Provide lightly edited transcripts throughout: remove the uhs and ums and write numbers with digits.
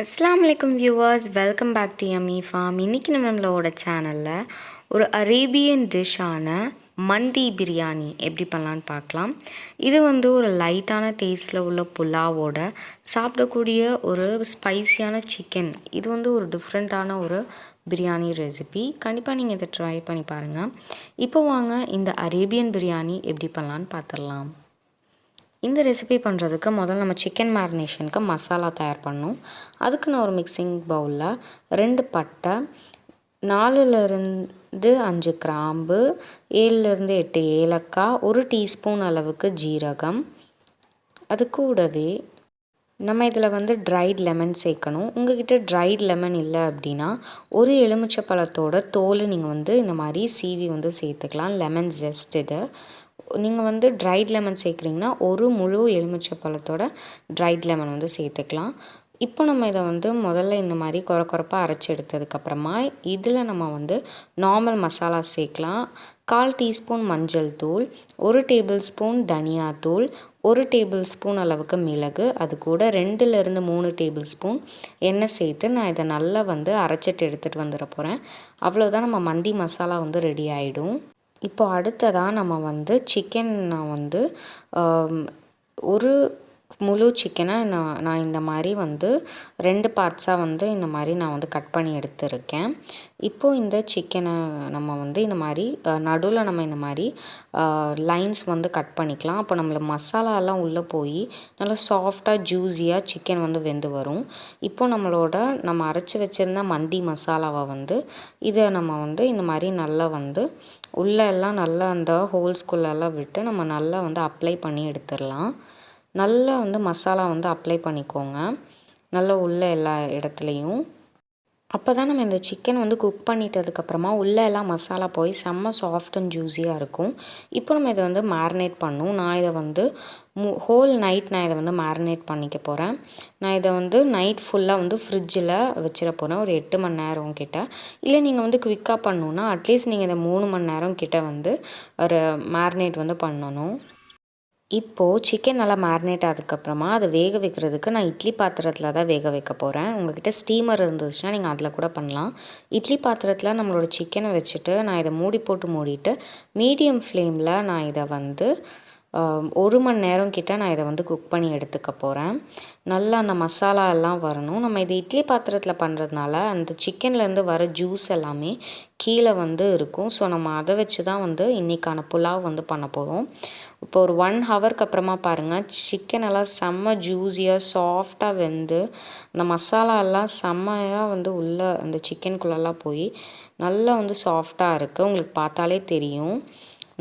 அஸ்ஸலாமு அலைக்கும் viewers, welcome back to Yummy Farm. இன்றைக்கி நம்மளோட சேனலில் ஒரு அரேபியன் டிஷ்ஷான மந்தி பிரியாணி எப்படி பண்ணலான்னு பார்க்கலாம். இது ஒரு லைட்டான டேஸ்ட்டில் உள்ள புலாவோட சாப்பிடக்கூடிய ஒரு ஸ்பைசியான சிக்கன். இது ஒரு டிஃப்ரெண்ட்டான ஒரு பிரியாணி ரெசிபி. கண்டிப்பாக நீங்கள் இதை ட்ரை பண்ணி பாருங்கள். இப்போ வாங்க இந்த அரேபியன் பிரியாணி எப்படி பண்ணலான்னு பார்த்துடலாம். இந்த ரெசிபி பண்ணுறதுக்கு முதல்ல நம்ம சிக்கன் மேரினேஷனுக்கு மசாலா தயார் பண்ணணும். அதுக்கு நான் ஒரு மிக்சிங் பவுலில் 2 பட்டை, 4லேருந்து 5 கிராம்பு, 7லேருந்து 8 ஏலக்காய், 1 டீஸ்பூன் அளவுக்கு ஜீரகம், அது கூடவே நம்ம இதில் ட்ரைட் லெமன் சேர்க்கணும். உங்கள்கிட்ட ட்ரைட் லெமன் இல்லை அப்படின்னா ஒரு எலுமிச்சை பழத்தோட தோல் நீங்கள் இந்த மாதிரி சீவி சேர்த்துக்கலாம். லெமன் ஜெஸ்ட் இது நீங்கள் ட்ரைட் லெமன் சேர்க்குறீங்கன்னா ஒரு முழு எலுமிச்சை பழத்தோட ட்ரைட் லெமன் சேர்த்துக்கலாம். இப்போ நம்ம இதை முதல்ல இந்த மாதிரி குறப்பாக அரைச்சி எடுத்ததுக்கப்புறமா இதில் நம்ம நார்மல் மசாலா சேர்க்கலாம். 1/4 டீஸ்பூன் மஞ்சள் தூள், 1 டேபிள் ஸ்பூன் தனியாத்தூள், 1 டேபிள் ஸ்பூன் அளவுக்கு மிளகு, அது கூட 2லேருந்து 3 டேபிள் ஸ்பூன் எண்ணெய் சேர்த்து நான் இதை நல்லா அரைச்சிட்டு எடுத்துகிட்டு வந்துட போகிறேன். அவ்வளோதான், நம்ம மந்தி மசாலா ரெடி ஆகிடும். இப்போ அடுத்ததாக நம்ம சிக்கன் நான் ஒரு முழு சிக்கனை நான் இந்த மாதிரி 2 பார்ட்ஸாக இந்த மாதிரி நான் கட் பண்ணி எடுத்துருக்கேன். இப்போது இந்த சிக்கனை நம்ம இந்த மாதிரி நடுவில் நம்ம இந்த மாதிரி லைன்ஸ் கட் பண்ணிக்கலாம். அப்போ நம்மளுக்கு மசாலாலாம் உள்ளே போய் நல்லா சாஃப்டாக ஜூஸியாக சிக்கன் வெந்து வரும். இப்போது நம்ம அரைச்சி வச்சுருந்த மந்தி மசாலாவை இதை நம்ம இந்த மாதிரி நல்லா உள்ளெல்லாம் நல்லா அந்த ஹோல்ஸ்குள்ளெல்லாம் விட்டு நம்ம நல்லா அப்ளை பண்ணி எடுத்துடலாம். நல்லா மசாலா அப்ளை பண்ணிக்கோங்க, நல்லா உள்ள எல்லா இடத்துலையும். அப்போ தான் நம்ம இந்த சிக்கன் குக் பண்ணிட்டதுக்கப்புறமா உள்ளே எல்லாம் மசாலா போய் செம்ம சாஃப்ட் அண்ட் ஜூஸியாக இருக்கும். இப்போ நம்ம இதை மேரினேட் பண்ணணும். நான் இதை ஹோல் நைட் நான் இதை மேரினேட் பண்ணிக்க போகிறேன். நான் இதை நைட் ஃபுல்லாக ஃப்ரிட்ஜில் வச்சிட போகிறேன், ஒரு 8 மணி நேரம் கிட்ட. இல்லை நீங்கள் குவிக்காக பண்ணணுன்னா அட்லீஸ்ட் நீங்கள் இதை 3 மணி நேரம் கிட்ட ஒரு மேரினேட் பண்ணணும். இப்போது சிக்கன் நல்லா மேரினேட் ஆனதுக்கப்புறமா அதை வேக வைக்கிறதுக்கு நான் இட்லி பாத்திரத்தில் தான் வேக வைக்க போகிறேன். உங்கள்கிட்ட ஸ்டீமர் இருந்துச்சுன்னா நீங்கள் அதில் கூட பண்ணலாம். இட்லி பாத்திரத்தில் நம்மளோட சிக்கனை வச்சுட்டு நான் இதை மூடிட்டு மீடியம் ஃப்ளேமில் நான் இதை 1 மணி நேரம் கிட்ட நான் இதை குக் பண்ணி எடுத்துக்க போகிறேன். நல்லா அந்த மசாலா எல்லாம் வரணும். நம்ம இது இட்லி பாத்திரத்தில் பண்ணுறதுனால அந்த சிக்கன்லேருந்து வர ஜூஸ் எல்லாமே கீழே இருக்கும். ஸோ நம்ம அதை வச்சு தான் இன்றைக்கான புலாவ் பண்ண போகிறோம். இப்போ ஒரு 1 ஹவருக்கு அப்புறமா பாருங்கள், சிக்கன் எல்லாம் செம்ம ஜூஸியாக சாஃப்டாக வெந்து அந்த மசாலா எல்லாம் செம்மையாக உள்ள அந்த சிக்கனுக்குள்ளெல்லாம் போய் நல்லா சாஃப்டாக இருக்குது. உங்களுக்கு பார்த்தாலே தெரியும்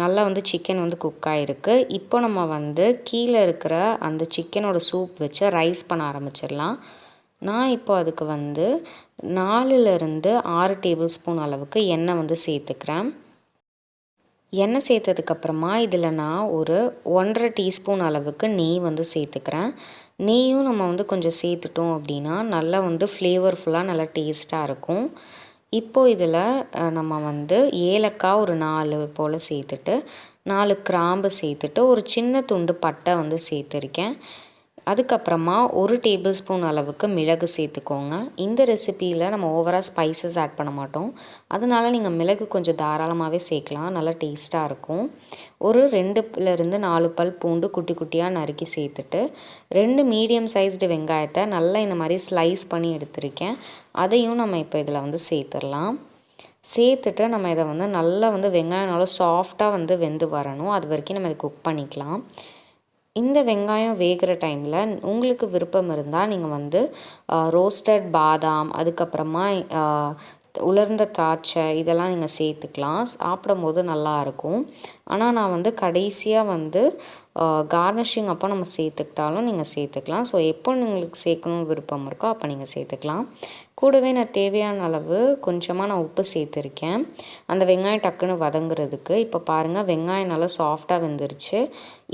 நல்லா சிக்கன் குக் ஆகிருக்கு. இப்போ நம்ம கீழே இருக்கிற அந்த சிக்கனோட சூப் வச்சு ரைஸ் பண்ண ஆரம்பிச்சிடலாம். நான் இப்போ அதுக்கு 4லேருந்து 6 டேபிள் ஸ்பூன் அளவுக்கு எண்ணெய் சேர்த்துக்கிறேன். எண்ணெய் சேர்த்ததுக்கப்புறமா இதில் நான் ஒரு 1/2 டீஸ்பூன் அளவுக்கு நெய் சேர்த்துக்கிறேன். நெய்யும் நம்ம கொஞ்சம் சேர்த்துட்டோம் அப்படின்னா நல்லா ஃப்ளேவர்ஃபுல்லாக நல்லா டேஸ்ட்டாக இருக்கும். இப்போது இதில் நம்ம ஏலக்காய் ஒரு 4 போல் சேர்த்துட்டு 4 கிராம்பு சேர்த்துட்டு ஒரு சின்ன துண்டு பட்டை சேர்த்துருக்கேன். அதுக்கப்புறமா 1 டேபிள் ஸ்பூன் அளவுக்கு மிளகு சேர்த்துக்கோங்க. இந்த ரெசிப்பியில் நம்ம ஓவராக ஸ்பைசஸ் ஆட் பண்ண மாட்டோம், அதனால் நீங்கள் மிளகு கொஞ்சம் தாராளமாகவே சேர்க்கலாம், நல்லா டேஸ்ட்டாக இருக்கும். ஒரு 2லேருந்து 4 பல் பூண்டு குட்டி குட்டியாக நறுக்கி சேர்த்துட்டு 2 மீடியம் சைஸ்டு வெங்காயத்தை நல்லா இந்த மாதிரி ஸ்லைஸ் பண்ணி எடுத்திருக்கேன். அதையும் நம்ம இப்போ இதில் சேர்த்துடலாம். சேர்த்துட்டு நம்ம இதை நல்லா வெங்காயம் நல்லா சாஃப்டாக வெந்து வரணும், அது வரைக்கும் நம்ம இதை குக் பண்ணிக்கலாம். இந்த வெங்காயம் வேகிற டைமில் உங்களுக்கு விருப்பம் இருந்தால் நீங்கள் ரோஸ்டட் பாதாம், அதுக்கப்புறமா உலர்ந்த திராட்சை இதெல்லாம் நீங்கள் சேர்த்துக்கலாம், சாப்பிடும்போது நல்லாயிருக்கும். ஆனால் நான் கடைசியாக கார்னிஷிங் அப்போ நம்ம சேர்த்துக்கிட்டாலும் நீங்கள் சேர்த்துக்கலாம். ஸோ எப்போ உங்களுக்கு சேர்க்கணுன்னு விருப்பம் இருக்கோ அப்போ நீங்கள் சேர்த்துக்கலாம். கூடவே நான் தேவையான அளவு கொஞ்சமாக நான் உப்பு சேர்த்துருக்கேன், அந்த வெங்காயம் டக்குன்னு வதங்குறதுக்கு. இப்போ பாருங்கள், வெங்காயம் நல்லா சாஃப்டாக வெந்துருச்சு.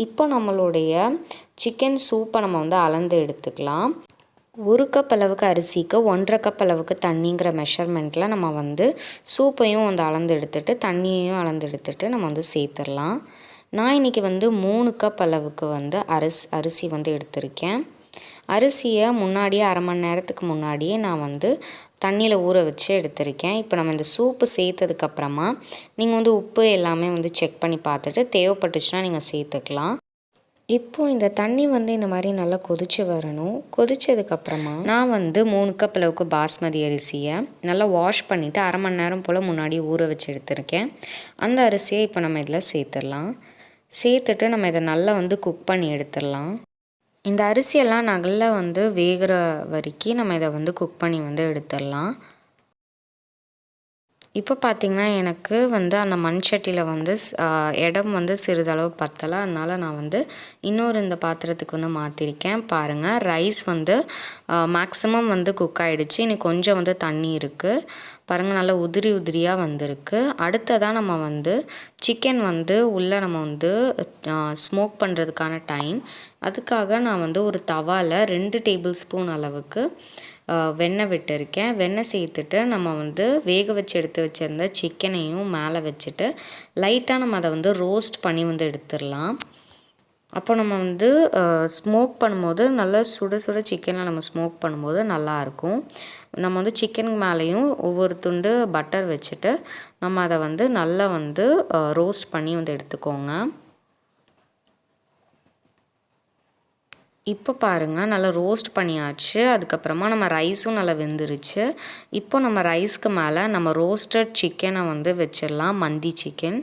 இப்போ நம்மளுடைய சிக்கன் சூப்பை நம்ம அளந்து எடுத்துக்கலாம். 1 கப் அளவுக்கு அரிசிக்கு 1.5 கப் அளவுக்கு தண்ணிங்கிற மெஷர்மெண்ட்டில் நம்ம சூப்பையும் அளந்து எடுத்துகிட்டு தண்ணியையும் அளந்து எடுத்துகிட்டு நம்ம சேர்த்துடலாம். நான் இன்றைக்கி 3 கப் அளவுக்கு அரிசி எடுத்திருக்கேன். அரிசியை முன்னாடியே அரை மணி நேரத்துக்கு முன்னாடியே நான் வந்து தண்ணியில் ஊற வச்சு எடுத்திருக்கேன். இப்போ நம்ம இந்த சூப்பு சேர்த்ததுக்கப்புறமா நீங்கள் வந்து உப்பு எல்லாமே வந்து செக் பண்ணி பார்த்துட்டு தேவைப்பட்டுச்சுன்னா நீங்கள் சேர்த்துக்கலாம். இப்போது இந்த தண்ணி வந்து இந்த மாதிரி நல்லா கொதித்து வரணும். கொதித்ததுக்கப்புறமா நான் வந்து 3 கப் அளவுக்கு பாஸ்மதி அரிசியை நல்லா வாஷ் பண்ணிவிட்டு அரை மணி நேரம் போல் முன்னாடி ஊற வச்சு எடுத்திருக்கேன். அந்த அரிசியை இப்போ நம்ம இதில் சேர்த்துடலாம். சேர்த்துட்டு நம்ம இதை நல்லா வந்து குக் பண்ணி எடுத்துடலாம். இந்த அரிசியெல்லாம் நல்லா வந்து வேகிற வரைக்கும் நம்ம இதை வந்து குக் பண்ணி வந்து எடுத்துடலாம். இப்போ பார்த்திங்கன்னா எனக்கு வந்து அந்த மண் சட்டியில் வந்து இடம் வந்து சிறிதளவு பத்தலை. அதனால் நான் வந்து இன்னொரு இந்த பாத்திரத்துக்கு வந்து மாற்றிருக்கேன். பாருங்கள், ரைஸ் வந்து மேக்ஸிமம் வந்து குக் ஆகிடுச்சு. இன்னும் கொஞ்சம் வந்து தண்ணி இருக்குது. பாருங்கள், நல்லா உதிரி உதிரியாக வந்திருக்கு. அடுத்ததாக நம்ம வந்து சிக்கன் வந்து உள்ளே நம்ம வந்து ஸ்மோக் பண்ணுறதுக்கான டைம். அதுக்காக நான் வந்து ஒரு தவாவில் 2 டேபிள் ஸ்பூன் அளவுக்கு வெண்ணெய் விட்டுருக்கேன். வெண்ணெய் சேர்த்துட்டு நம்ம வந்து வேக வச்சு எடுத்து வச்சுருந்த சிக்கனையும் மேலே வச்சுட்டு லைட்டாக நம்ம அதை வந்து ரோஸ்ட் பண்ணி வந்து எடுத்துடலாம். அப்போ நம்ம வந்து ஸ்மோக் பண்ணும்போது நல்லா சுட சுட சிக்கனில் நம்ம ஸ்மோக் பண்ணும்போது நல்லாயிருக்கும். நம்ம வந்து சிக்கனுக்கு மேலேயும் ஒவ்வொரு துண்டு பட்டர் வச்சுட்டு நம்ம அதை வந்து நல்லா வந்து ரோஸ்ட் பண்ணி வந்து எடுத்துக்கோங்க. இப்போ பாருங்கள், நல்லா ரோஸ்ட் பண்ணியாச்சு. அதுக்கப்புறமா நம்ம ரைஸும் நல்லா வெந்துருச்சு. இப்போ நம்ம ரைஸ்க்கு மேலே நம்ம ரோஸ்டட் சிக்கனை வந்து வச்சிடலாம், மந்தி சிக்கன்.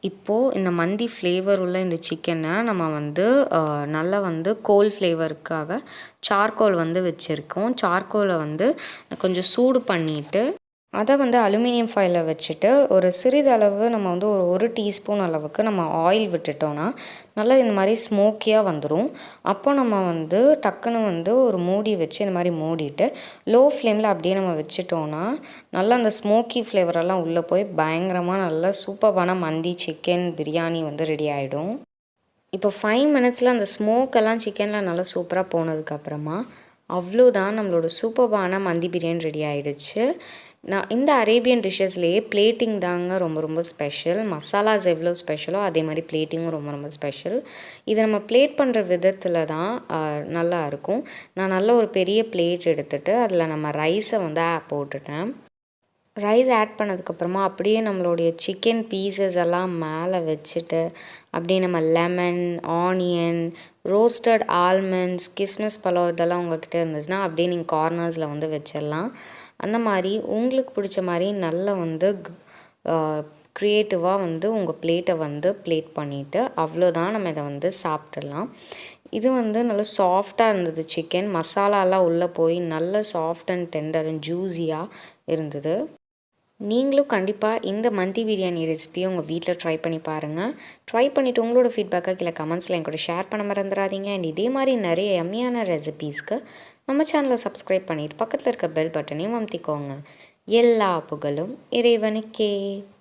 இப்போது இந்த மந்தி ஃப்ளேவர் உள்ள இந்த சிக்கனை நம்ம வந்து நல்லா வந்து கோல் ஃப்ளேவருக்காக சார்கோல் வந்து வச்சுருக்கோம். சார்கோலை வந்து கொஞ்சம் சூடு பண்ணிவிட்டு அதை வந்து அலுமினியம் ஃபாயிலில் வச்சுட்டு ஒரு சிறிதளவு நம்ம வந்து ஒரு டீஸ்பூன் அளவுக்கு நம்ம ஆயில் விட்டுட்டோன்னா நல்லா இந்த மாதிரி ஸ்மோக்கியாக வந்துடும். அப்போ நம்ம வந்து டக்குன்னு வந்து ஒரு மூடி வச்சு இந்த மாதிரி மூடிட்டு லோ ஃப்ளேமில் அப்படியே நம்ம வச்சுட்டோன்னா நல்லா அந்த ஸ்மோக்கி ஃப்ளேவரெல்லாம் உள்ளே போய் பயங்கரமாக நல்லா சூப்பரான மந்தி சிக்கன் பிரியாணி வந்து ரெடி ஆகிடும். இப்போ 5 மினிட்ஸில் அந்த ஸ்மோக்கெல்லாம் சிக்கனில் நல்லா சூப்பராக போனதுக்கப்புறமா அவ்வளோதான், நம்மளோட சூப்பரான மந்தி பிரியாணி ரெடி ஆகிடுச்சு. நான் இந்த அரேபியன் டிஷ்ஷஸ்லேயே பிளேட்டிங் தாங்க ரொம்ப ரொம்ப ஸ்பெஷல். மசாலாஸ் எவ்வளோ ஸ்பெஷலோ அதே மாதிரி பிளேட்டிங்கும் ரொம்ப ரொம்ப ஸ்பெஷல். இதை நம்ம பிளேட் பண்ணுற விதத்தில் தான் நல்லா இருக்கும். நான் நல்ல ஒரு பெரிய பிளேட் எடுத்துகிட்டு அதில் நம்ம ரைஸை வந்து போட்டுட்டேன். ரைஸ் ஆட் பண்ணதுக்கப்புறமா அப்படியே நம்மளுடைய சிக்கன் பீசஸ் எல்லாம் மேலே வச்சுட்டு அப்படியே நம்ம லெமன், ஆனியன், ரோஸ்டட் ஆல்மண்ட்ஸ், கிஸ்மிஸ் பழம் இதெல்லாம் உங்கள்கிட்ட இருந்துச்சுன்னா அப்படியே நீங்கள் கார்னர்ஸில் வந்து வச்சிடலாம். அந்த மாதிரி உங்களுக்கு பிடிச்ச மாதிரி நல்லா வந்து க்ரியேட்டிவாக வந்து உங்கள் பிளேட்டை வந்து பிளேட் பண்ணிவிட்டு அவ்வளோதான், நம்ம இதை வந்து சாப்பிட்றலாம். இது வந்து நல்லா சாஃப்டாக இருந்தது. சிக்கன் மசாலாலாம் உள்ளே போய் நல்ல சாஃப்ட் அண்ட் டெண்டர் அண்ட் ஜூஸியாக இருந்தது. நீங்களும் கண்டிப்பாக இந்த மந்தி பிரியாணி ரெசிபியை உங்கள் வீட்டில் ட்ரை பண்ணி பாருங்கள். ட்ரை பண்ணிவிட்டு உங்களோட ஃபீட்பேக்காக கீழே கமெண்ட்ஸில் என் கூட ஷேர் பண்ண மறந்துடாதீங்க. அண்ட் இதே மாதிரி நிறைய எம்மியான ரெசிபீஸ்க்கு நம்ம சேனலை சப்ஸ்கிரைப் பண்ணிவிட்டு பக்கத்தில் இருக்க பெல் பட்டனையும் அமுத்திக்கோங்க. எல்லா புகழும் இறைவனுக்கே.